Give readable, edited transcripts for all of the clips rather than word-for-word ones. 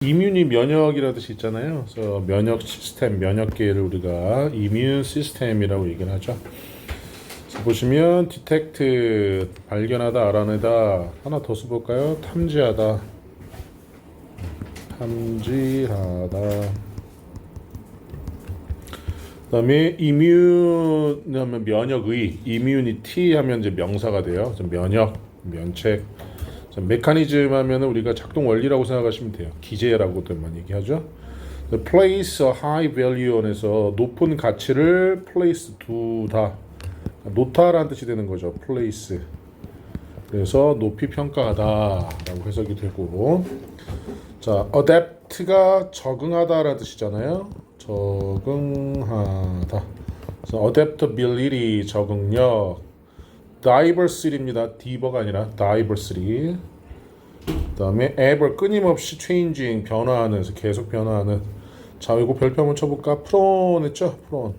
이뮨이 면역이라는 뜻이 있잖아요. 그래서 면역 시스템, 면역계를 우리가 이뮨 시스템이라고 얘기를 하죠. 그래서 보시면 detect 발견하다, 알아내다. 하나 더 써볼까요? 탐지하다. 그다음에 immune 하면 면역의, immunity 하면 이제 명사가 돼요. 그래서 면역, 면책. 메커니즘 하면 우리가 작동 원리라고 생각하시면 돼요. 기제라고도만 얘기하죠. place a high value on에서 높은 가치를 place 두다, 놓다라는 뜻이 되는 거죠. place. 그래서 높이 평가하다라고 해석이 되고, 자, adapt가 적응하다라는 뜻이잖아요. 적응하다. 그래서 adaptability 적응력. diversity입니다. diver가 아니라 diversity. 그다음에 ever 끊임없이 changing 변화하는, 계속 변화하는. 자, 이거 별표 한번 쳐볼까? prone 했죠? prone.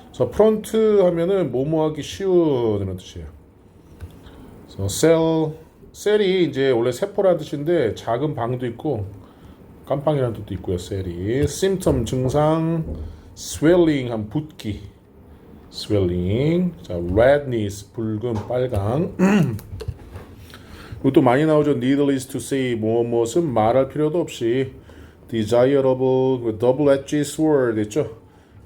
그래서 prompt 하면은 뭐뭐하기 쉬운 이런 뜻이에요. 그래서 셀이 이제 원래 세포라는 뜻인데 작은 방도 있고 깜빵이라는 뜻도 있고요. 셀이 symptom 증상, swelling 한 붓기, swelling. 자, redness 붉은, 빨강. 이것도 많이 나오죠. needless to say 무엇은 말할 필요도 없이. desirable double-edged sword 있죠.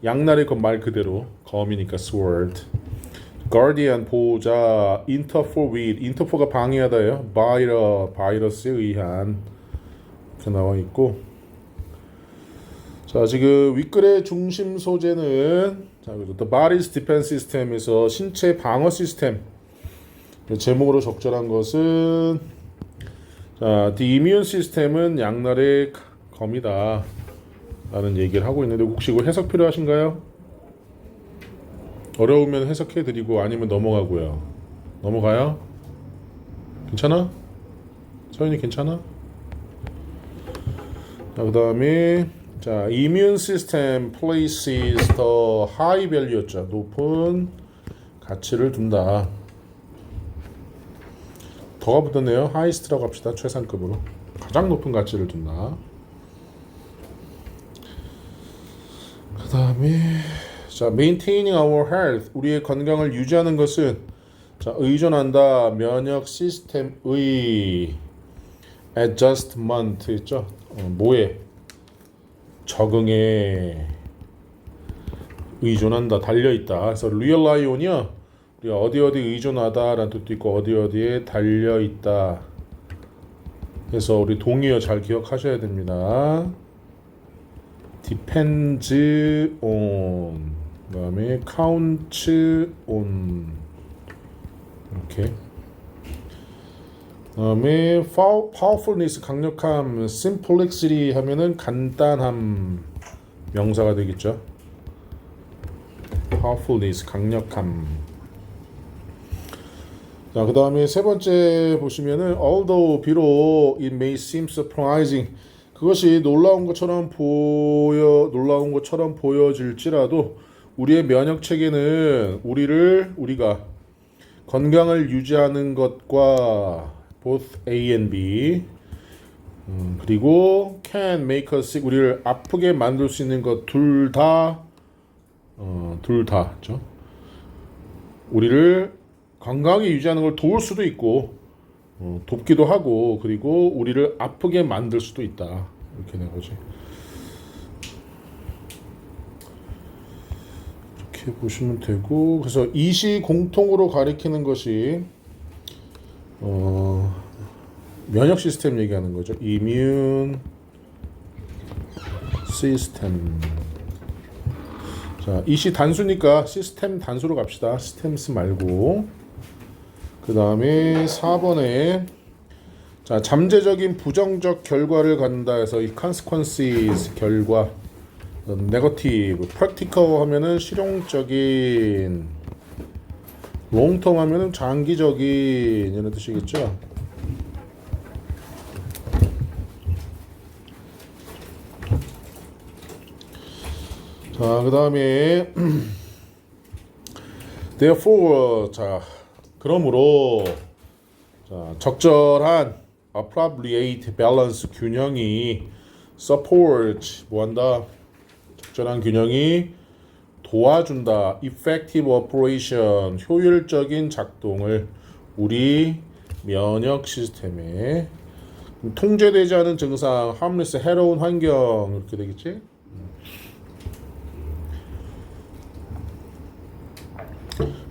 양날의 검 말 그대로 검이니까 sword. guardian 보호자, interfere with interfer가 방해하다예요. 바이러스에 의한 이렇게 나와 있고. 자, 지금 윗글의 중심 소재는 자, the body's defense system에서 신체 방어 시스템. 제목으로 적절한 것은 자, the immune system은 양날의 검이다 라는 얘기를 하고 있는데 혹시 이거 해석 필요하신가요? 어려우면 해석해 드리고 아니면 넘어가고요. 넘어가요? 괜찮아? 서윤이 괜찮아? 자, 그 다음에 자, immune system places the high value였죠. 높은 가치를 둔다. 더가 붙었네요. highest라고 합시다. 최상급으로. 가장 높은 가치를 둔다. 그 다음에 자, maintaining our health, 우리의 건강을 유지하는 것은 자, 의존한다. 면역 시스템의 adjustment 있죠. 뭐에? 적응에 의존한다. 달려있다. 그래서 rely on이요. 우리가 어디 의존하다라는 뜻도 있고 어디에 달려있다. 그래서 우리 동의어 잘 기억하셔야 됩니다. depends on, 그 다음에 counts on 이렇게. 그 다음에 powerfulness 강력함, simplicity 하면은 간단함 명사가 되겠죠. powerfulness 강력함. 자, 그 다음에 세 번째 보시면은 although 비록 it may seem surprising, 그것이 놀라운 것처럼 보여질지라도 우리의 면역 체계는 우리가 건강을 유지하는 것과 both A and B, 그리고 can make us sick, 우리를 아프게 만들 수 있는 것 둘 다죠. 우리를 건강하게 유지하는 걸 도울 수도 있고 돕기도 하고, 그리고 우리를 아프게 만들 수도 있다. 이렇게 된 거지. 이렇게 보시면 되고, 그래서 이시 공통으로 가리키는 것이 면역 시스템 얘기하는 거죠. immune system. 자, 이시 단수니까 시스템 단수로 갑시다. 시스템스 말고. 그 다음에 4번에 자, 잠재적인 부정적 결과를 갖는다 해서 이 consequences 결과, negative, practical 하면은 실용적인, long term 하면은 장기적인 이런 뜻이겠죠. 자, 그 다음에 therefore, 자, 그러므로 자, 적절한 appropriate balance 균형이 support 뭐한다? 적절한 균형이 도와준다. effective operation 효율적인 작동을 우리 면역 시스템에 통제되지 않은 증상 harmless 해로운 환경 이렇게 되겠지?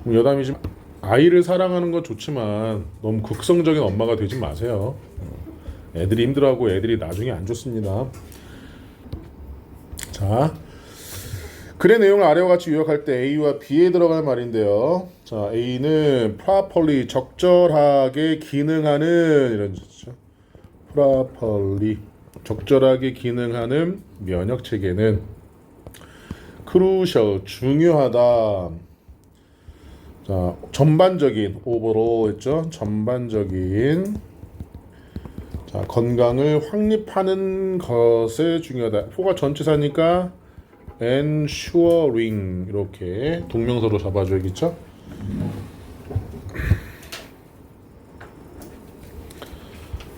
여담이 좀 아이를 사랑하는 건 좋지만 너무 극성적인 엄마가 되지 마세요. 애들이 힘들어하고 애들이 나중에 안 좋습니다. 자, 글의 내용을 아래와 같이 요약할 때 A와 B에 들어갈 말인데요. 자, A는 properly 적절하게 기능하는 이런 뜻이죠. properly 적절하게 기능하는 면역 체계는 crucial 중요하다. 자, 전반적인 overall 했죠. 전반적인 자, 건강을 확립하는 것에 중요하다. 포가 전치사니까 ensuring 이렇게 동명사로 잡아줘야겠죠.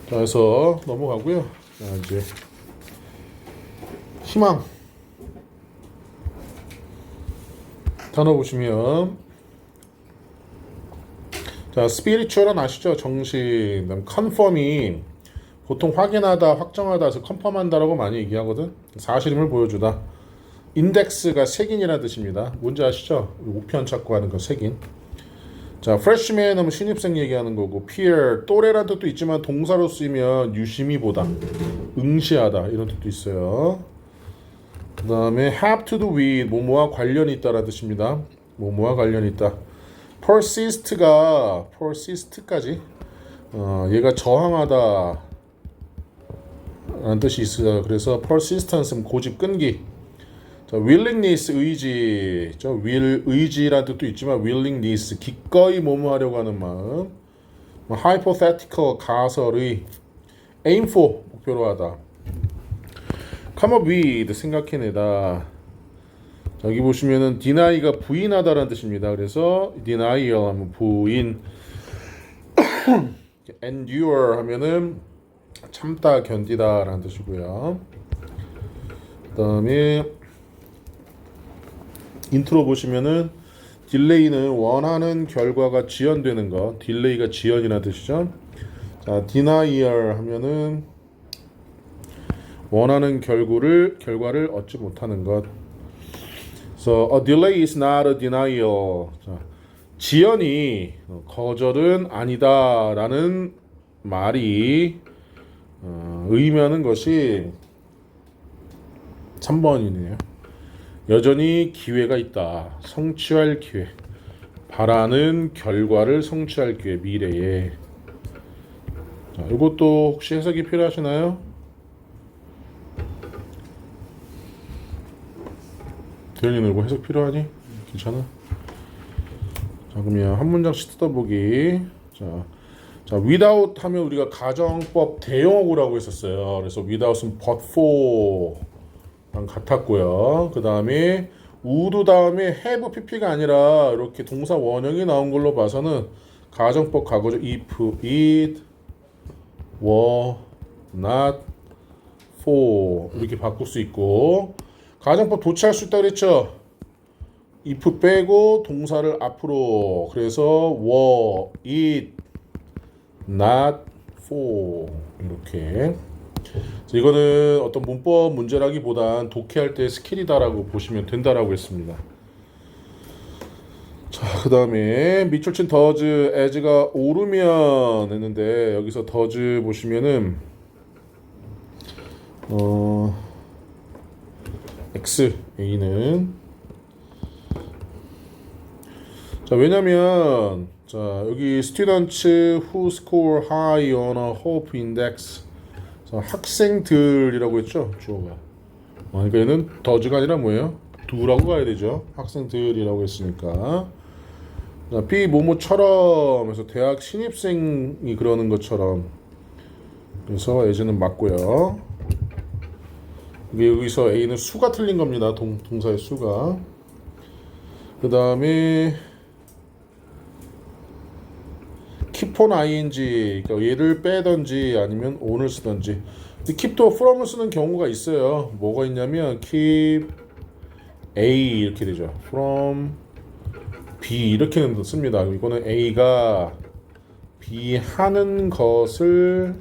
자, 그래서 넘어가고요. 자, 이제 희망 단어 보시면 자, spiritual은 아시죠? 정신. confirming 보통 확인하다, 확정하다에서 컨펌한다라고 많이 얘기하거든. 사실임을 보여주다. 인덱스가 색인이라는 뜻입니다. 뭔지 아시죠? 우편 찾고 하는 거 색인. 자, freshman 하면 신입생 얘기하는 거고, peer 또래라는 뜻도 있지만 동사로 쓰이면 유심히 보다, 응시하다 이런 뜻도 있어요. 그 다음에 have to do with 뭐뭐와 관련이 있다라는 뜻입니다. 뭐뭐와 관련이 있다. persist까지 얘가 저항하다 라는 뜻이 있어요. 그래서 persistence는 고집 끈기. 자, willingness 의지. 의지라는 뜻도 있지만 willingness 기꺼이 뭐뭐 하려고 하는 마음. hypothetical 가설의. aim for 목표로 하다. come up with 생각해내다. 자, 여기 보시면은 deny가 부인하다라는 뜻입니다. 그래서 denial 하면 부인. endure 하면은 참다, 견디다 라는 뜻이고요. 그 다음에 인트로 보시면은 딜레이는 원하는 결과가 지연되는 것, 딜레이가 지연이라는 뜻이죠. 자, denial 하면은 원하는 결과를 얻지 못하는 것. So a delay is not a denial. 자, 지연이 거절은 아니다라는 말이 의미하는 것이 3번이네요. 여전히 기회가 있다. 성취할 기회. 바라는 결과를 성취할 기회. 미래에. 자, 이것도 혹시 해석이 필요하시나요? 대현이는 이거 해석 필요하니? 괜찮아? 자, 그러면 한 문장씩 뜯어보기. 자, without 하면 우리가 가정법 대용어구라고 했었어요. 그래서 without은 but for랑 같았고요. 그 다음에 would 다음에 have pp가 아니라 이렇게 동사 원형이 나온 걸로 봐서는 가정법 과거죠. if it were not for 이렇게 바꿀 수 있고, 가정법 도치할 수 있다 그랬죠. if 빼고 동사를 앞으로, 그래서 were it not for 이렇게. 이거는 어떤 문법 문제라기보단 독해할 때 스킬이다라고 보시면 된다라고 했습니다. 자, 그 다음에 미철친 does, as가 오르면 했는데 여기서 does 보시면은 X, A는 자, 왜냐면 자, 여기 students who score high on a hope index. 자, 학생들이라고 했죠, 주어가. 그러니까 얘는 does가 아니라 뭐예요? do라고 가야 되죠. 학생들이라고 했으니까. 자, B 뭐뭐처럼 해서 대학 신입생이 그러는 것처럼. 그래서 as는 맞고요. 여기서 A는 수가 틀린 겁니다. 동사의 수가. 그 다음에 keep on ing, 그러니까 얘를 빼든지 아니면 on을 쓰든지. keep도 from을 쓰는 경우가 있어요. 뭐가 있냐면 keep A 이렇게 되죠. from B 이렇게 씁니다. 이거는 A가 B 하는 것을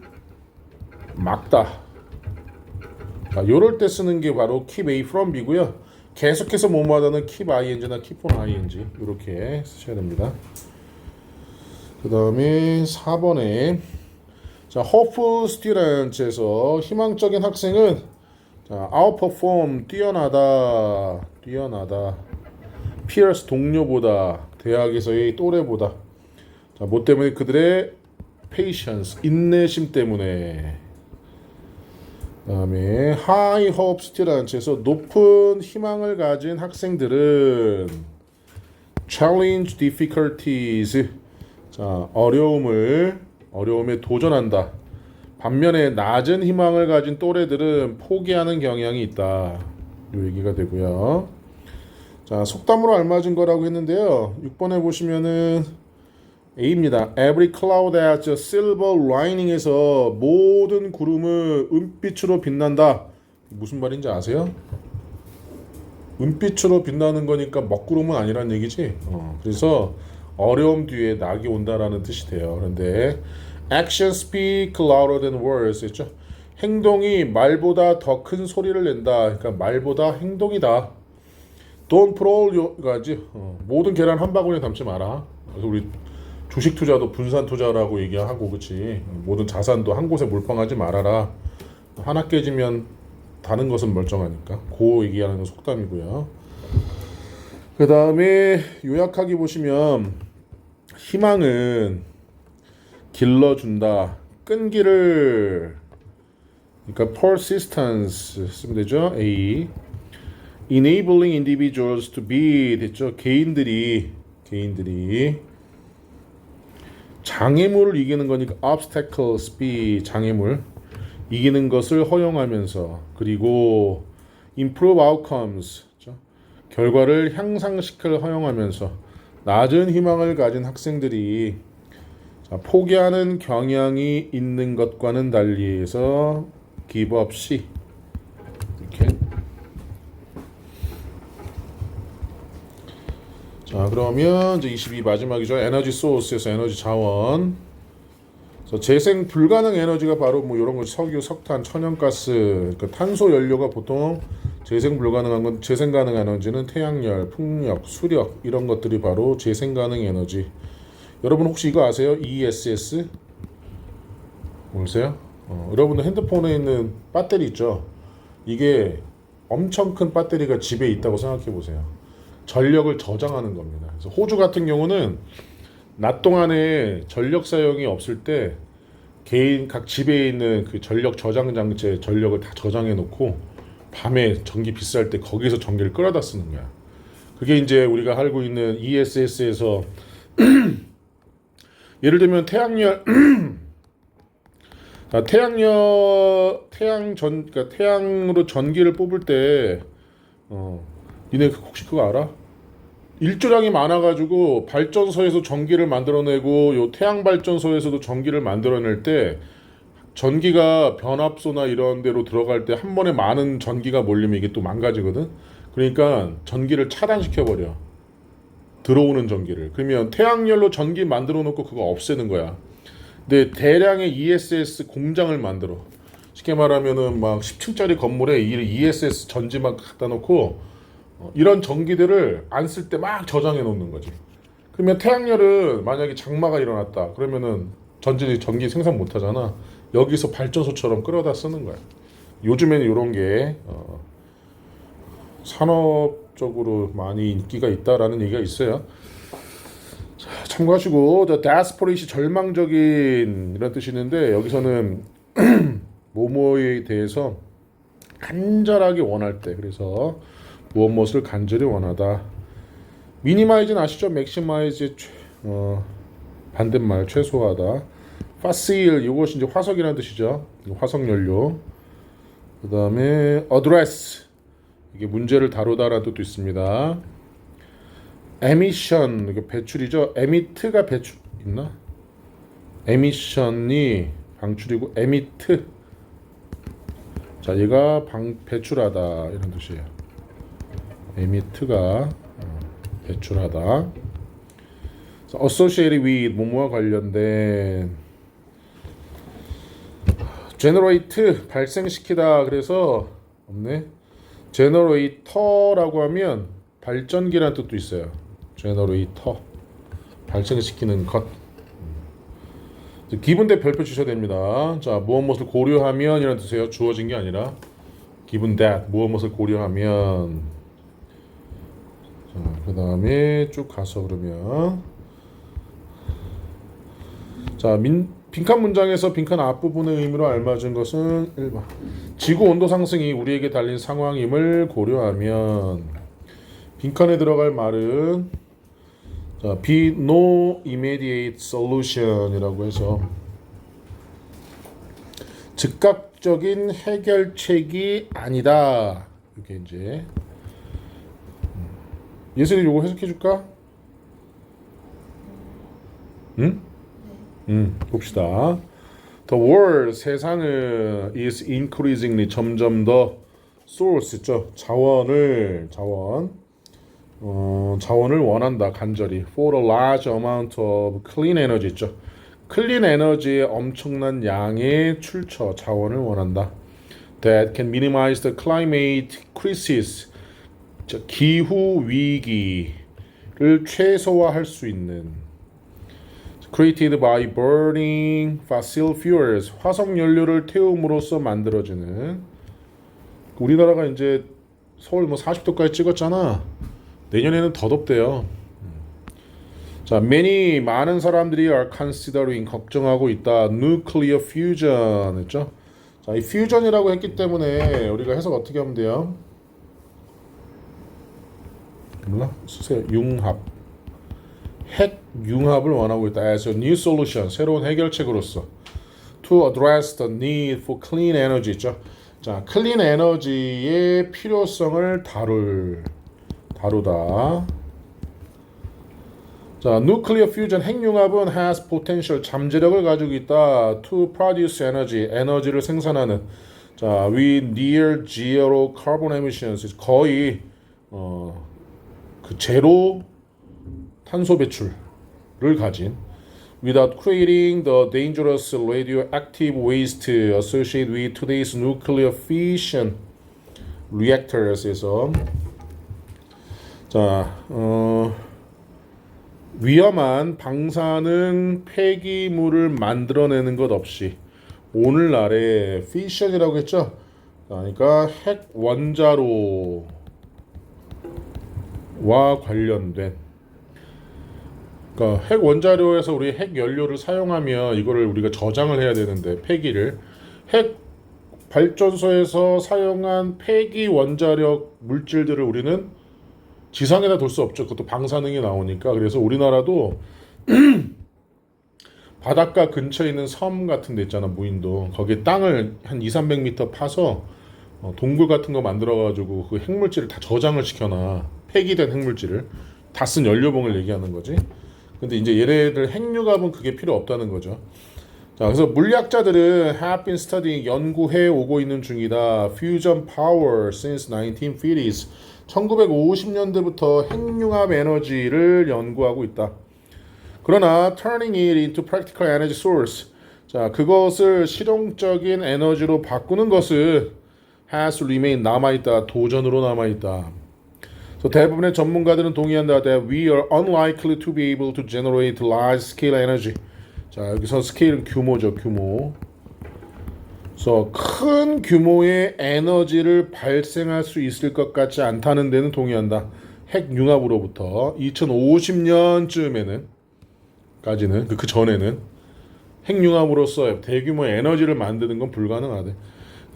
막다. 요럴 때 쓰는 게 바로 keep A from B고요. 계속해서 뭐뭐하다는 keep ing나 keep on ing 이렇게 쓰셔야 됩니다. 그 다음에 4번에 자, hopeful students에서 희망적인 학생은 자, outperform 뛰어나다 peers 동료보다 대학에서의 또래보다 자, 뭐 때문에 그들의 patience 인내심 때문에 그다음에 high hope students에서 높은 희망을 가진 학생들은 challenge difficulties 자, 어려움에 도전한다. 반면에 낮은 희망을 가진 또래들은 포기하는 경향이 있다. 이 얘기가 되고요. 자, 속담으로 알맞은 거라고 했는데요. 6번에 보시면은 A입니다. Every cloud has a silver lining에서 모든 구름은 은빛으로 빛난다. 무슨 말인지 아세요? 은빛으로 빛나는 거니까 먹구름은 아니란 얘기지. 그래서 어려움 뒤에 낙이 온다라는 뜻이 돼요. 그런데 Actions speak louder than words 했죠. 행동이 말보다 더 큰 소리를 낸다. 그러니까 말보다 행동이다. Don't put all your 모든 계란 한 바구니에 담지 마라. 그래서 우리 주식 투자도 분산 투자라고 얘기하고 그렇지. 모든 자산도 한 곳에 몰빵하지 말아라. 하나 깨지면 다른 것은 멀쩡하니까. 그 얘기하는 건 속담이고요. 그 다음에 요약하기 보시면 희망은 길러준다. 끈기를 그러니까 persistence 쓰면 되죠. A. enabling individuals to be 됐죠. 개인들이 장애물을 이기는 거니까 obstacles be 장애물 이기는 것을 허용하면서 그리고 improve outcomes 그렇죠? 결과를 향상시킬 허용하면서 낮은 희망을 가진 학생들이 자, 포기하는 경향이 있는 것과는 달리해서 give up 시 이렇게 자 그러면 이제 22 마지막이죠. 에너지 소스에서 에너지 자원 그래서 재생 불가능 에너지가 바로 뭐 이런 거 석유, 석탄, 천연가스 그러니까 탄소 연료가 보통 재생 불가능한 건 재생 가능 에너지는 태양열, 풍력, 수력 이런 것들이 바로 재생 가능 에너지. 여러분 혹시 이거 아세요? ESS? 모르세요? 여러분들 핸드폰에 있는 배터리 있죠? 이게 엄청 큰 배터리가 집에 있다고 생각해 보세요. 전력을 저장하는 겁니다. 그래서 호주 같은 경우는 낮 동안에 전력 사용이 없을 때 개인 각 집에 있는 그 전력 저장 장치에 전력을 다 저장해 놓고 밤에 전기 비쌀 때 거기서 전기를 끌어다 쓰는 거야. 그게 이제 우리가 알고 있는 ESS에서 예를 들면 태양열 그러니까 태양으로 전기를 뽑을 때 니네 혹시 그거 알아? 일조량이 많아가지고 발전소에서 전기를 만들어내고 요 태양 발전소에서도 전기를 만들어낼 때 전기가 변압소나 이런 데로 들어갈 때 한 번에 많은 전기가 몰리면 이게 또 망가지거든. 그러니까 전기를 차단시켜버려. 들어오는 전기를. 그러면 태양열로 전기 만들어 놓고 그거 없애는 거야. 근데 대량의 ESS 공장을 만들어. 쉽게 말하면은 막 10층짜리 건물에 ESS 전지 막 갖다 놓고 이런 전기들을 안 쓸 때 막 저장해 놓는 거지. 그러면 태양열은 만약에 장마가 일어났다. 그러면은 전기 생산 못 하잖아. 여기서 발전소처럼 끌어다 쓰는 거야. 요즘에는 이런 게 산업적으로 많이 인기가 있다라는 얘기가 있어요. 자, 참고하시고 desperate 절망적인 이런 뜻이 있는데 여기서는 뭐뭐에 대해서 간절하게 원할 때 그래서 무엇을 간절히 원하다. 미니마이즈는 아시죠? 맥시마이즈 반대말 최소화하다. 파실 이것이 이제 화석이라는 뜻이죠. 화석 연료. 그 다음에 address 이게 문제를 다루다라는 뜻도 있습니다. emission 이게 배출이죠. emit가 배출 있나? emission이 방출이고 emit 자, 얘가 배출하다 이런 뜻이에요. emit가 배출하다. associated with 뭐뭐와 관련된 generate 발생시키다. 그래서 없네. generator라고 하면 발전기라는 뜻도 있어요. generator 발생시키는 것. 기분대 별표 주셔야 됩니다. 자, 무엇을 고려하면 이라는 뜻이에요. 주어진 게 아니라 given that 무엇을 고려하면. 자, 그 다음에 쭉 가서 그러면 자, 빈칸 문장에서 빈칸 앞부분의 의미로 알맞은 것은 1번 지구 온도 상승이 우리에게 달린 상황임을 고려하면. 빈칸에 들어갈 말은 자, be no immediate solution이라고 해서 즉각적인 해결책이 아니다. 이렇게 이제 예슬이 요거 해석해 줄까? 응? 봅시다. The world 세상은 is increasingly 점점 더 source 있죠. 자원을 원한다. 간절히 for a large amount of clean energy 있죠. 클린 에너지의 엄청난 양의 출처 자원을 원한다. That can minimize the climate crisis 기후 위기를 최소화할 수 있는. created by burning fossil fuels 화석 연료를 태움으로써 만들어지는. 우리나라가 이제 서울 뭐 40도까지 찍었잖아. 내년에는 더 덥대요. 자, 많은 사람들이 are considering 걱정하고 있다. nuclear fusion 했죠. 자, 이 fusion이라고 했기 때문에 우리가 해석 어떻게 하면 돼요? 몰라? 쓰세요. 융합. 핵 융합을 원하고 있다. as a new solution 새로운 해결책으로서 to address the need for clean energy 있죠. 자, 클린 에너지의 필요성을 다루다. 자, nuclear fusion 핵융합은 has potential 잠재력을 가지고 있다. to produce energy 에너지를 생산하는. 자, with near zero carbon emissions 거의 그 제로 탄소 배출을 가진. without creating the dangerous radioactive waste associated with today's nuclear fission reactors에서 자, 위험한 방사능 폐기물을 만들어내는 것 없이 오늘날의 피션이라고 했죠. 그러니까 핵 원자로와 관련된. 그러니까 핵 원자료에서 우리 핵 연료를 사용하면 이거를 우리가 저장을 해야 되는데 폐기를 핵 발전소에서 사용한 폐기 원자력 물질들을 우리는 지상에다 둘 수 없죠. 그것도 방사능이 나오니까. 그래서 우리나라도 바닷가 근처에 있는 섬 같은 데 있잖아. 무인도. 거기에 땅을 한 200-300m 파서 동굴 같은 거 만들어가지고 그 핵물질을 다 저장을 시켜놔. 폐기된 핵물질을. 다 쓴 연료봉을 얘기하는 거지. 근데 이제 얘네들 핵융합은 그게 필요 없다는 거죠. 자, 그래서 물리학자들은 have been studying 연구해 오고 있는 중이다. fusion power since 1950s 1950년대부터 핵융합 에너지를 연구하고 있다. 그러나 turning it into practical energy source 자, 그것을 실용적인 에너지로 바꾸는 것은 has remained 남아있다. 도전으로 남아있다. 대부분의 전문가들은 동의한다. that we are unlikely to be able to generate large scale energy. 자, 여기서 스케일은 규모죠, 규모. 그래서 큰 규모의 에너지를 발생할 수 있을 것 같지 않다는 데는 동의한다. 핵융합으로부터 2050년쯤에는 까지는 그 전에는 핵융합으로서 대규모의 에너지를 만드는 건 불가능하대.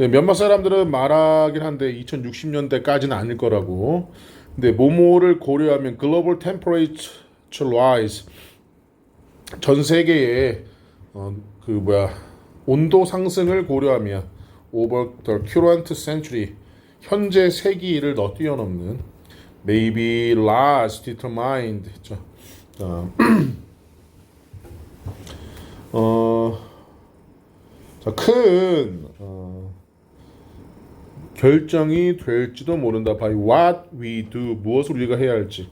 몇몇 사람들은 말하긴 한데 2060년대까지는 아닐 거라고. 근데 뭐뭐를 고려하면 global temperature rise 전 세계의 온도 상승을 고려하면 over the current century 현재 세기를 더 뛰어넘는 maybe large determined 자, 큰 결정이 될지도 모른다. by what we do. 무엇을 우리가 해야 할지.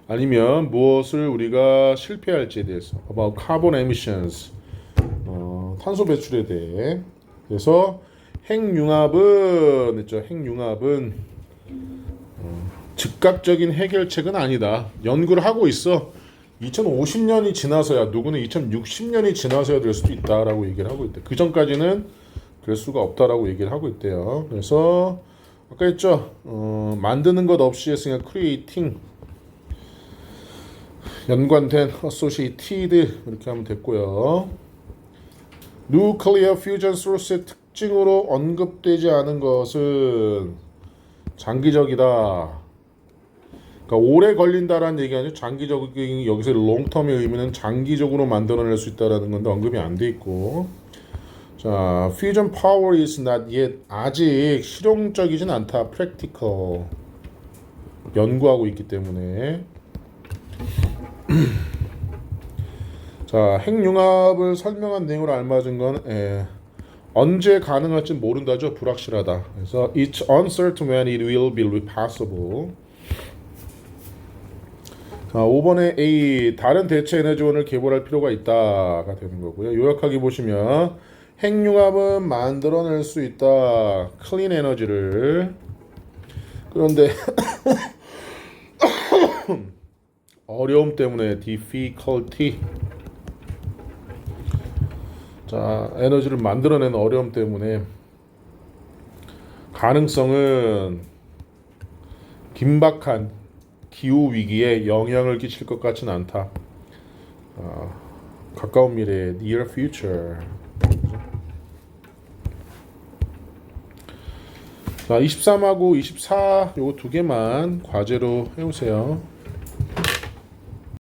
아니면 무엇을 우리가 실패할지에 대해서. about carbon emissions. 탄소 배출에 대해. 그래서 핵융합은 했죠. 핵융합은 즉각적인 해결책은 아니다. 연구를 하고 있어. 2050년이 지나서야, 누구는 2060년이 지나서야 될 수도 있다라고 얘기를 하고 있대. 그 전까지는 될 수가 없다라고 얘기를 하고 있대요. 그래서 아까 했죠. 만드는 것 없이 했으니까 creating 연관된 associated 이렇게 하면 됐고요. nuclear fusion source의 특징으로 언급되지 않은 것은 장기적이다. 그러니까 오래 걸린다라는 얘기 아니죠. 장기적인 여기서 롱텀의 의미는 장기적으로 만들어낼 수 있다라는 건데 언급이 안 돼 있고. 자, fusion power is not yet. 아직 실용적이진 않다. practical. 연구하고 있기 때문에. 자, 핵융합을 설명한 내용으로 알맞은 건 언제 가능할지 모른다죠. 불확실하다. 그래서 it's uncertain when it will be possible. 자, 5번에 A. 다른 대체 에너지원을 개발할 필요가 있다가 되는 거고요. 요약하기 보시면 핵융합은 만들어낼 수 있다. 클린 에너지를. 그런데 어려움 때문에 difficulty. 자, 에너지를 만들어내는 어려움 때문에 가능성은 긴박한 기후 위기에 영향을 끼칠 것 같지는 않다. 가까운 미래, near future. 자, 23하고 24 요거 두 개만 과제로 해오세요.